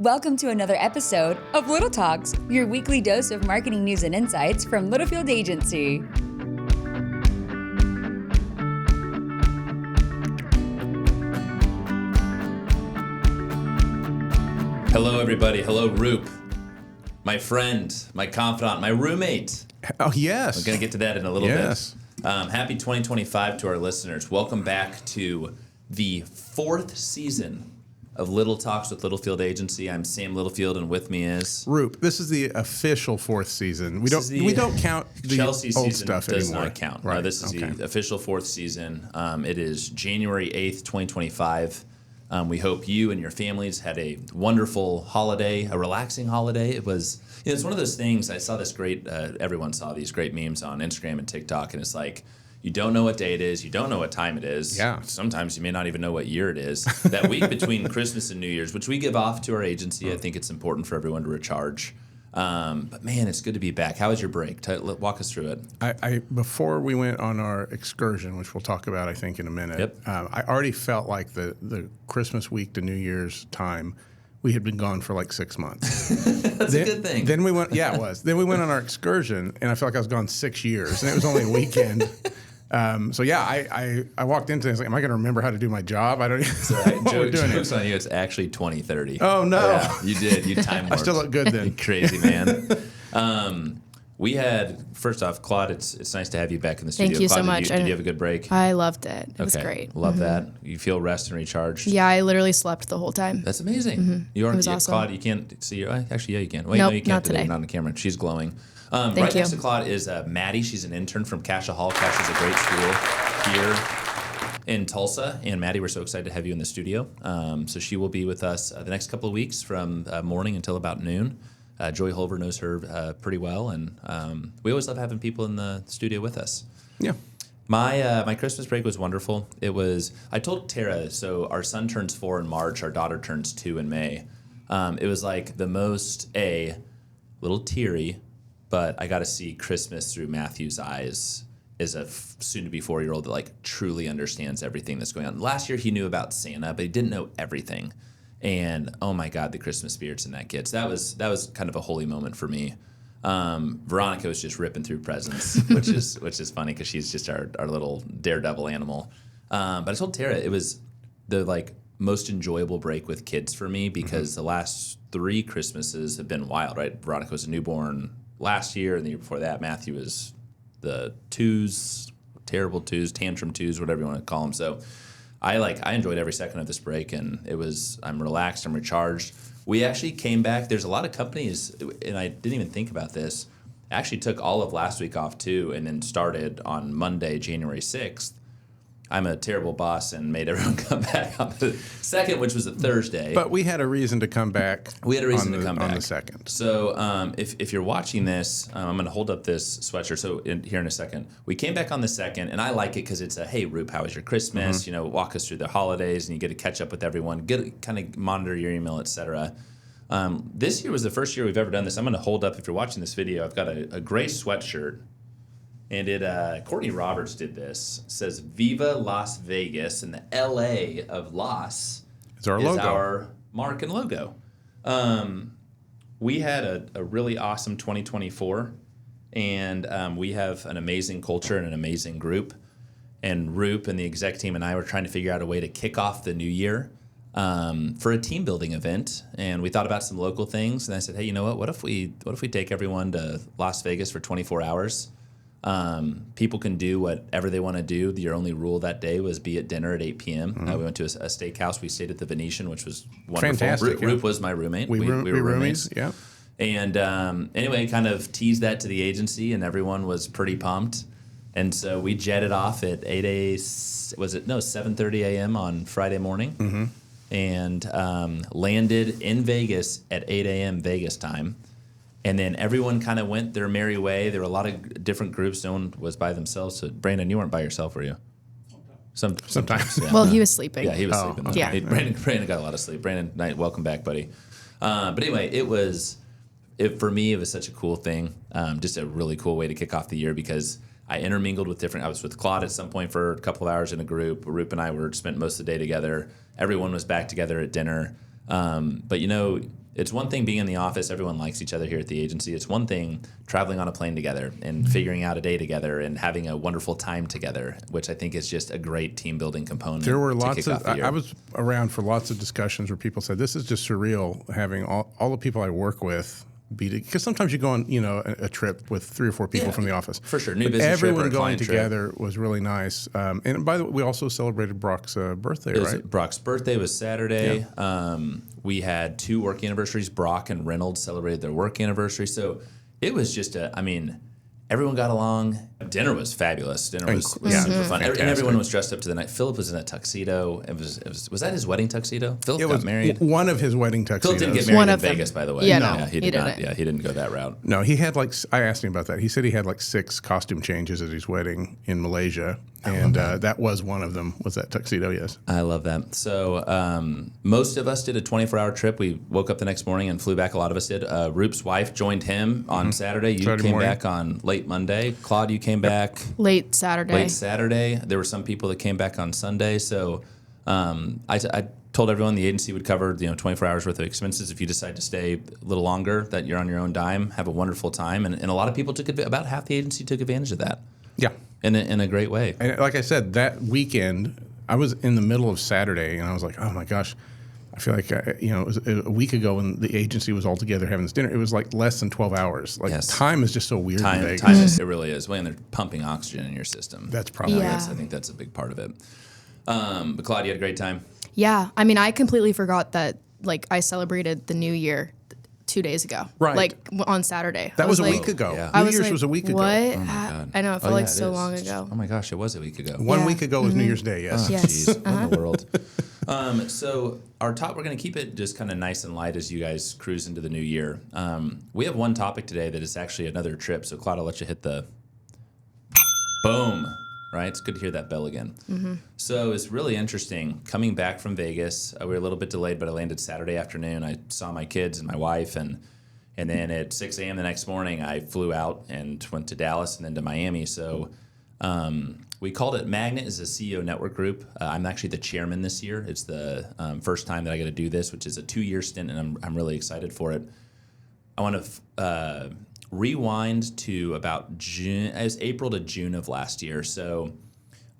Welcome to another episode of Little Talks, your weekly dose of marketing news and insights from Littlefield Agency. Hello, everybody. Hello, Roop. My friend, my confidant, my roommate. Oh, yes. We're going to get to that in a little Yes. bit. Happy 2025 to our listeners. Welcome back to the fourth season of Little Talks with Littlefield Agency. I'm Sam Littlefield, and with me is Roop. This is the official fourth season. We don't count the Chelsea old season stuff does anymore. not count. Right. No, this is the official fourth season. It is January 8th, 2025. We hope you and your families had a wonderful holiday, a relaxing holiday. It was, it's one of those things. I saw this great, everyone saw these great memes on Instagram and TikTok, and it's like, you don't know what day it is. You don't know what time it is. Yeah. Sometimes you may not even know what year it is. That week between Christmas and New Year's, which we give off to our agency, I think it's important for everyone to recharge. But man, it's good to be back. How was your break? Walk us through it. I before we went on our excursion, which we'll talk about, I think, in a minute. Yep. I already felt like the Christmas week to New Year's time, we had been gone for like 6 months. That's a good thing. Then we went. Yeah, it was. Then we went on our excursion, and I felt like I was gone 6 years, and it was only a weekend. So yeah, I walked into it. I was like, am I going to remember how to do my job? I don't even know what we're doing. Jokes on you. It's actually 2030. Oh no! Yeah, you did. You time warped. I still look good then. You crazy man. We had, first off, Claude. It's nice to have you back in the studio. Thank you Claude, so much. Did you have a good break? I loved it. It was great. Love that. You feel rested and recharged. Yeah, I literally slept the whole time. That's amazing. You are. It was awesome. Claude, you can't see your. Actually, yeah, you can. Wait, Nope, no, you can't not today. Not on the camera. She's glowing. Thank right you. next to Claude is Maddie. She's an intern from Cascia Hall. Cassia's a great school here in Tulsa. And Maddie, we're so excited to have you in the studio. So she will be with us the next couple of weeks from morning until about noon. Joy Holver knows her pretty well, and we always love having people in the studio with us. Yeah. My Christmas break was wonderful. I told Tara, so our son turns 4 in March, our daughter turns 2 in May. It was like the most, a little teary, but I got to see Christmas through Matthew's eyes as a soon-to-be 4-year-old that like truly understands everything that's going on. Last year he knew about Santa, but he didn't know everything. And oh my God, the Christmas spirits in that kid. So that was kind of a holy moment for me. Veronica was just ripping through presents, which is funny because she's just our little daredevil animal. But I told Tara it was the like most enjoyable break with kids for me because the last 3 Christmases have been wild, right? Veronica was a newborn last year, and the year before that, Matthew was the terrible twos, tantrum twos, whatever you want to call them. So I enjoyed every second of this break, and I'm relaxed, I'm recharged. We actually came back. There's a lot of companies, and I didn't even think about this. I actually took all of last week off too, and then started on Monday, January 6th. I'm a terrible boss and made everyone come back on the 2nd, which was a Thursday. But we had a reason to come back. We had a reason to come back on the 2nd. So if you're watching this, I'm going to hold up this sweatshirt. So here in a second, we came back on the 2nd, and I like it because it's a, hey, Roop, how was your Christmas? Walk us through the holidays, and you get to catch up with everyone, kind of monitor your email, etc. This year was the first year we've ever done this. I'm going to hold up, if you're watching this video, I've got a gray sweatshirt. And Courtney Roberts did this. It says Viva Las Vegas, and the LA of Las is our mark and logo. We had a really awesome 2024, and we have an amazing culture and an amazing group. And Roop and the exec team and I were trying to figure out a way to kick off the new year for a team building event. And we thought about some local things. And I said, hey, you know what? What if we take everyone to Las Vegas for 24 hours? People can do whatever they want to do. Your only rule that day was be at dinner at 8 p.m. We went to a steakhouse. We stayed at the Venetian, which was wonderful. Fantastic. Roop was my roommate. We were roommates. Yeah. And anyway, kind of teased that to the agency, and everyone was pretty pumped. And so we jetted off at 7:30 a.m. on Friday morning, and landed in Vegas at 8 a.m. Vegas time. And then everyone kind of went their merry way. There were a lot of different groups. No one was by themselves. So, Brandon, you weren't by yourself, were you? Sometimes. Yeah. Well, he was sleeping. Yeah, he was sleeping. Okay. Yeah. Brandon got a lot of sleep. Brandon, welcome back, buddy. But anyway, for me, it was such a cool thing. Just a really cool way to kick off the year because I intermingled with I was with Claude at some point for a couple of hours in a group. Roop and I spent most of the day together. Everyone was back together at dinner. But It's one thing being in the office. Everyone likes each other here at the agency. It's one thing traveling on a plane together and figuring out a day together and having a wonderful time together, which I think is just a great team building component. There were to lots kick of, off the year. I was around for lots of discussions where people said, this is just surreal having all the people I work with because sometimes you go on, a trip with 3 or 4 people from the office. For sure. New But business trip or everyone a going client trip. together was really nice. And by the way, we also celebrated Brock's birthday, right? Brock's birthday was Saturday. We had 2 work anniversaries. Brock and Reynolds celebrated their work anniversary. So it was just everyone got along. Dinner was fabulous. Dinner was super fun. And everyone was dressed up to the night. Philip was in a tuxedo. Was that his wedding tuxedo? Philip got married. One of his wedding tuxedos. Philip didn't get married in Vegas, by the way. Yeah, no, no, he did not. Yeah, he didn't go that route. No, he had I asked him about that. He said he had 6 costume changes at his wedding in Malaysia. And that was one of them, was that tuxedo, yes. I love that. So most of us did a 24-hour trip. We woke up the next morning and flew back. A lot of us did. Roop's wife joined him on Saturday. You Saturday came morning. back on late Monday. Claude, you came back Late Saturday. late Saturday. There were some people that came back on Sunday. So I told everyone the agency would cover 24 hours worth of expenses. If you decide to stay a little longer, that you're on your own dime, have a wonderful time. And a lot of people about half the agency took advantage of that. Yeah. In a great way. And like I said, that weekend, I was in the middle of Saturday, and I was like, oh, my gosh. I feel like, it was a week ago when the agency was all together having this dinner. It was less than 12 hours. Time is just so weird in Vegas. It really is. When they're pumping oxygen in your system. That's probably Yeah. I think that's a big part of it. But Claude, you had a great time. Yeah. I mean, I completely forgot that, I celebrated the New Year 2 days ago. Right. On Saturday. That was a like- week ago. Yeah. I New was Year's like, was a week ago. What? God. I know. It felt Yeah, so it long is. ago. Oh my gosh, it was a week ago. 1 week ago was New Year's Day, yes. Yes. Jeez, what in the world? So we're going to keep it just kind of nice and light as you guys cruise into the new year. We have one topic today that is actually another trip. So Claude, I'll let you hit the boom. Right? It's good to hear that bell again. So it's really interesting. Coming back from Vegas, we were a little bit delayed, but I landed Saturday afternoon. I saw my kids and my wife, and then at 6 a.m. the next morning, I flew out and went to Dallas and then to Miami. So we called it Magnet as a CEO network group. I'm actually the chairman this year. It's the first time that I get to do this, which is a 2-year stint, and I'm really excited for it. I want to rewind to about June. It was April to June of last year. So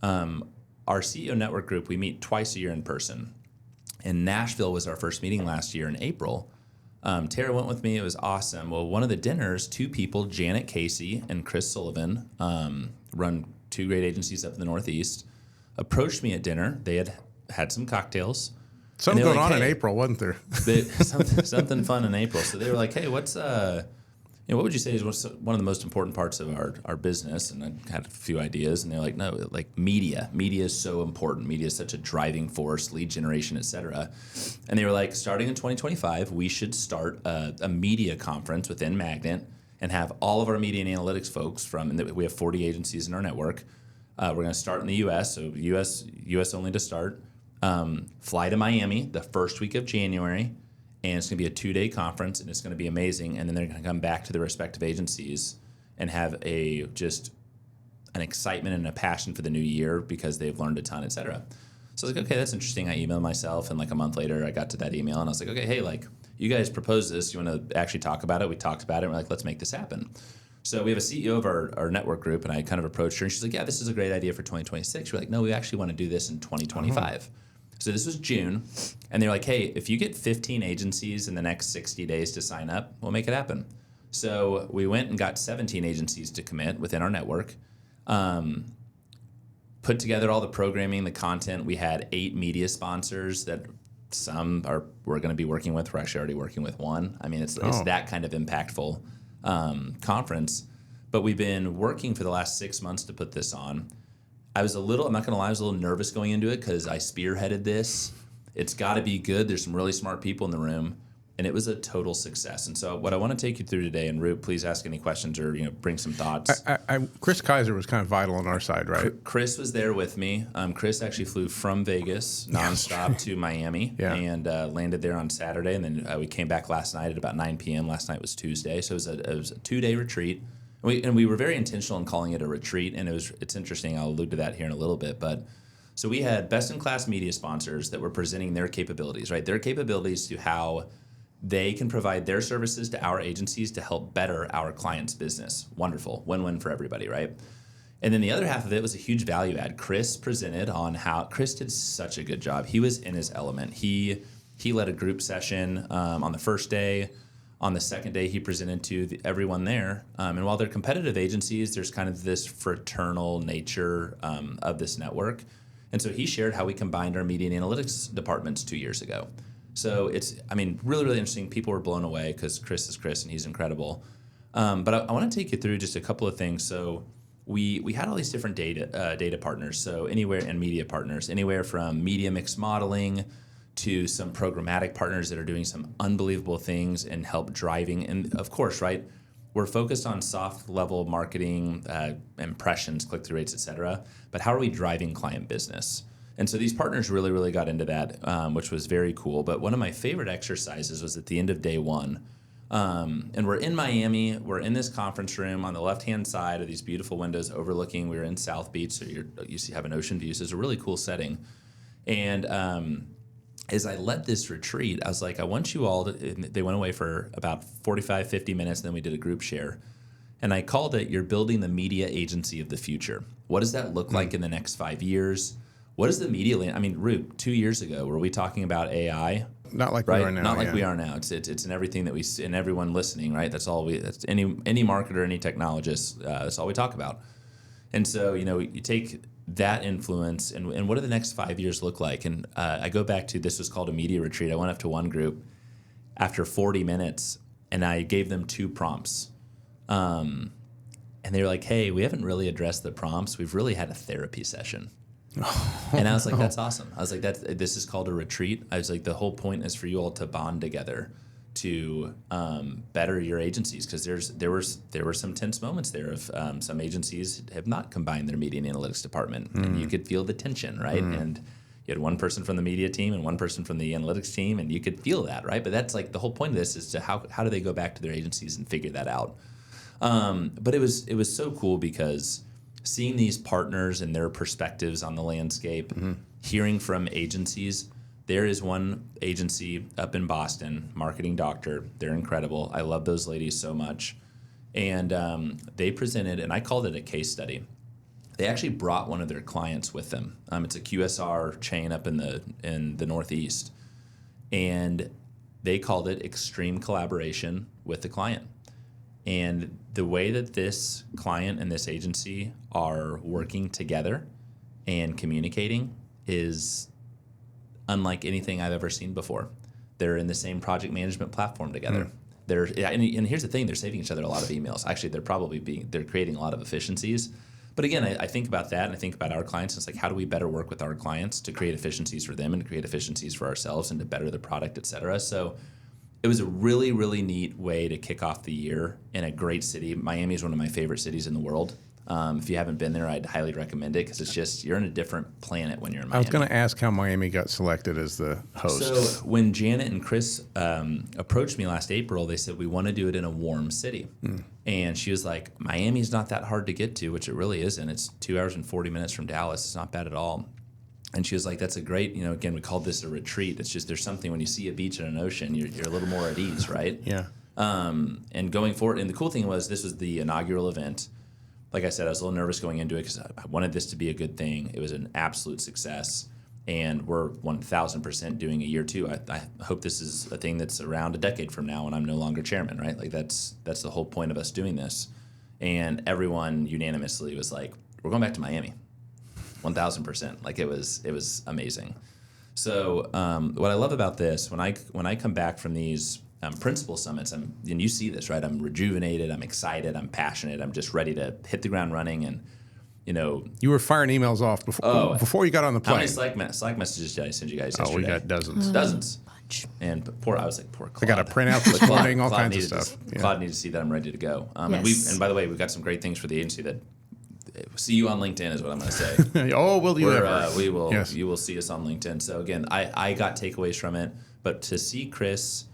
our CEO network group, we meet twice a year in person. And Nashville was our first meeting last year in April. Tara went with me. It was awesome. Well, one of the dinners, 2 people, Janet Casey and Chris Sullivan, run 2 great agencies up in the Northeast, approached me at dinner. They had some cocktails. Something going on in April, wasn't there? Something fun in April. So they were like, hey, what would you say is one of the most important parts of our business? And I had a few ideas, and they're like, no, media. Media is so important. Media is such a driving force, lead generation, et cetera. And they were like, starting in 2025, we should start a media conference within Magnet and have all of our media and analytics folks we have 40 agencies in our network. We're going to start in the U.S., so U.S. only to start. Fly to Miami the first week of January. And it's going to be a 2-day conference, and it's going to be amazing. And then they're going to come back to their respective agencies and have just an excitement and a passion for the new year because they've learned a ton, et cetera. So I was like, okay, that's interesting. I emailed myself, and a month later, I got to that email, and I was like, okay, hey, you guys proposed this. You want to actually talk about it? We talked about it, and we're like, let's make this happen. So we have a CEO of our network group, and I kind of approached her, and she's like, yeah, this is a great idea for 2026. We're like, no, we actually want to do this in 2025. So this was June, and they're like, hey, if you get 15 agencies in the next 60 days to sign up, we'll make it happen. So we went and got 17 agencies to commit within our network, put together all the programming, the content. We had 8 media sponsors that we're going to be working with. We're actually already working with one. I mean, it's that kind of impactful conference. But we've been working for the last 6 months to put this on. I'm not going to lie, I was a little nervous going into it because I spearheaded this. It's got to be good. There's some really smart people in the room, and it was a total success. And so what I want to take you through today, and Roop, please ask any questions or bring some thoughts. Chris Kizer was kind of vital on our side, right? Chris was there with me. Chris actually flew from Vegas nonstop to Miami and landed there on Saturday, and then we came back last night at about 9 p.m. Last night was Tuesday, so it was a 2-day retreat. We were very intentional in calling it a retreat, and it's interesting. I'll allude to that here in a little bit. But so we had best-in-class media sponsors that were presenting their capabilities, right? Their capabilities to how They can provide their services to our agencies to help better our clients' business. Wonderful. Win-win for everybody, right? And then the other half of it was a huge value add. Chris presented on how Chris did such a good job. He was in his element. He led a group session on the first day. On the second day, he presented to everyone there. And while they're competitive agencies, there's kind of this fraternal nature of this network. And so he shared how we combined our media and analytics departments 2 years ago. So it's, really, really interesting. People were blown away because Chris is Chris and he's incredible. But I want to take you through just a couple of things. So we had all these different data partners, so anywhere, and media partners, anywhere from media mix modeling to some programmatic partners that are doing some unbelievable things and help driving. And of course, right, we're focused on soft level marketing, impressions, click-through rates, et cetera. But how are we driving client business? And so these partners really, really got into that, which was very cool. But one of my favorite exercises was at the end of day one. And we're in Miami. We're in this conference room on the left-hand side of these beautiful windows overlooking. We're in South Beach, so you have an ocean view. So it's a really cool setting. And as I led this retreat, I was like, I want you all to, they went away for about 45, 50 minutes, and then we did a group share. And I called it, you're building the media agency of the future. What does that look like in the next 5 years? What is the media land? Roop, 2 years ago, were we talking about AI? Not like right? we are now. Not like we are now. It's in everything that we see, and everyone listening, right? That's any marketer, any technologist, that's all we talk about. And so, you take that influence and what do the next 5 years look like? And I go back to, this was called a media retreat. I went up to one group after 40 minutes and I gave them 2 prompts. And they were like, hey, we haven't really addressed the prompts. We've really had a therapy session. And I was like, that's awesome. I was like, this is called a retreat. I was like, the whole point is for you all to bond together to better your agencies, because there were some tense moments there of some agencies have not combined their media and analytics department, and you could feel the tension, right? And you had one person from the media team and one person from the analytics team, and you could feel that, right? But that's like the whole point of this is to how do they go back to their agencies and figure that out? But it was so cool because seeing these partners and their perspectives on the landscape, hearing from agencies. There is one agency up in Boston, Marketing Doctor. They're incredible. I love those ladies so much. And they presented, and I called it a case study. They actually brought one of their clients with them. It's a QSR chain up in the Northeast. And they called it extreme collaboration with the client. And the way that this client and this agency are working together and communicating is unlike anything I've ever seen before. They're in the same project management platform together. And here's the thing, they're saving each other a lot of emails. Actually, they're creating a lot of efficiencies. But again, I think about that and I think about our clients. It's like, how do we better work with our clients to create efficiencies for them and to create efficiencies for ourselves and to better the product, et cetera. So it was a really, really neat way to kick off the year in a great city. Miami is one of my favorite cities in the world. If you haven't been there, I'd highly recommend it because it's just, you're in a different planet when you're in Miami. I was going to ask how Miami got selected as the host. So when Janet and Chris approached me last April, they said, we want to do it in a warm city. And she was like, Miami's not that hard to get to, which it really isn't. It's 2 hours and 40 minutes from Dallas. It's not bad at all. And she was like, that's a great, again, we called this a retreat. It's just, there's something when you see a beach and an ocean, you're a little more at ease, right? Yeah. And going forward, and the cool thing was this was the inaugural event. Like I said, I was a little nervous going into it because I wanted this to be a good thing. It was an absolute success. And we're 1,000% doing a year 2. I hope this is a thing that's around a decade from now when I'm no longer chairman, right? Like that's the whole point of us doing this. And everyone unanimously was like, we're going back to Miami. 1,000%. Like it was amazing. So what I love about this, when I come back from these principal summits, and you see this, right? I'm rejuvenated, I'm excited, I'm passionate, I'm just ready to hit the ground running. And you were firing emails off before you got on the plane. How many Slack messages did I send you guys yesterday? We got dozens. Bunch. And I was like, poor Claude. I got a printout this morning, all kinds of stuff. Claude needed to see that I'm ready to go. Yes. And by the way, we've got some great things for the agency that. See you on LinkedIn is what I'm going to say. Will you ever? We will. Yes. You will see us on LinkedIn. So again, I got takeaways from it, but to see Chris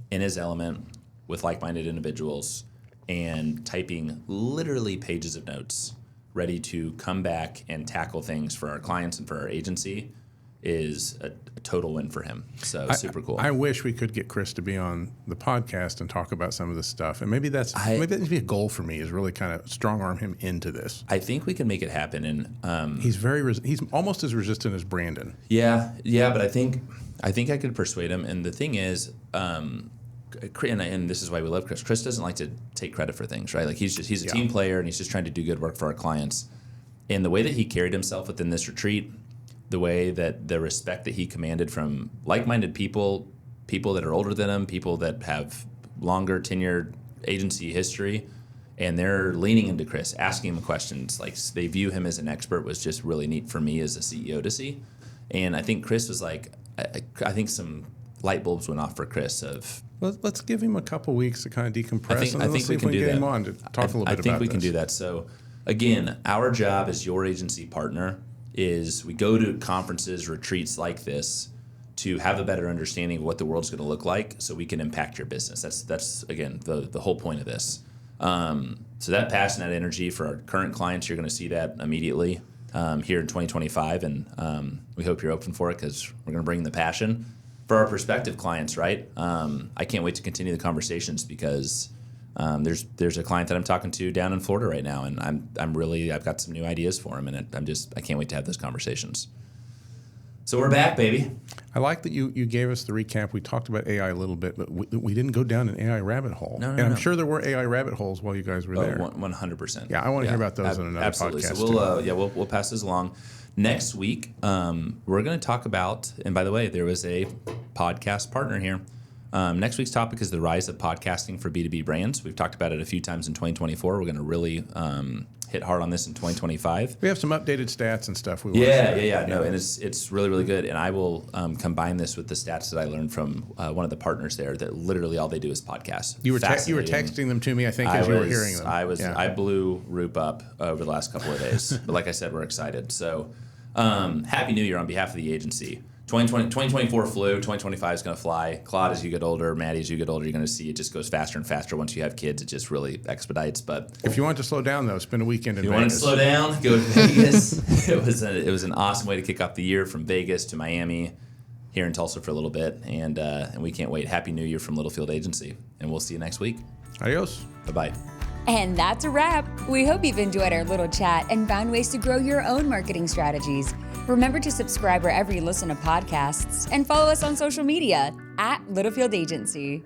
in his element with like-minded individuals and typing literally pages of notes, ready to come back and tackle things for our clients and for our agency, is a total win for him. So super cool. I wish we could get Chris to be on the podcast and talk about some of this stuff. And maybe that needs to be a goal for me, is really kind of strong arm him into this. I think we can make it happen. And he's almost as resistant as Brandon. Yeah, but I think I could persuade him. And the thing is, and this is why we love Chris. Chris doesn't like to take credit for things, right? Like he's a team player, and he's just trying to do good work for our clients. And the way that he carried himself within this retreat, the way that the respect that he commanded from like-minded people that are older than him, people that have longer tenured agency history, and they're leaning into Chris, asking him questions, like they view him as an expert, was just really neat for me as a CEO to see. And I think Chris was like, I think some light bulbs went off for Chris of, let's give him a couple weeks to kind of decompress. I think we can do that. Him on to talk a little bit about this. I think we can do that. So again, our job as your agency partner is we go to conferences, retreats like this to have a better understanding of what the world's going to look like, so we can impact your business. That's again the whole point of this. So that passion, that energy for our current clients, you're going to see that immediately here in 2025, and we hope you're open for it, because we're going to bring the passion for our prospective clients. Right? I can't wait to continue the conversations, because there's a client that I'm talking to down in Florida right now, and I've got some new ideas for him, and I can't wait to have those conversations. So we're back, baby. I like that you gave us the recap. We talked about AI a little bit, but we didn't go down an AI rabbit hole. No, I'm sure there were AI rabbit holes while you guys were there. 100%. Yeah, I want to hear about those in another absolutely. podcast. So we'll pass this along. Next week, we're going to talk about, and by the way, there was a podcast partner here. Next week's topic is the rise of podcasting for B2B brands. We've talked about it a few times in 2024. We're going to really hit hard on this in 2025. We have some updated stats and stuff. No, and it's really, really good. And I will combine this with the stats that I learned from one of the partners there, that literally all they do is podcasts. You were texting them to me, I think, as you were hearing them. I blew Roop up over the last couple of days. But like I said, we're excited. So Happy New Year on behalf of the agency. 2024 flew, 2025 is going to fly. Claude, as you get older, Maddie, as you get older, you're going to see it just goes faster and faster. Once you have kids, it just really expedites. But if you want to slow down, though, spend a weekend in Vegas. If you want to slow down, go to Vegas. It was an awesome way to kick off the year, from Vegas to Miami, here in Tulsa for a little bit, and we can't wait. Happy New Year from Littlefield Agency, and we'll see you next week. Adios. Bye-bye. And that's a wrap. We hope you've enjoyed our little chat and found ways to grow your own marketing strategies. Remember to subscribe wherever you listen to podcasts, and follow us on social media @Littlefield Agency.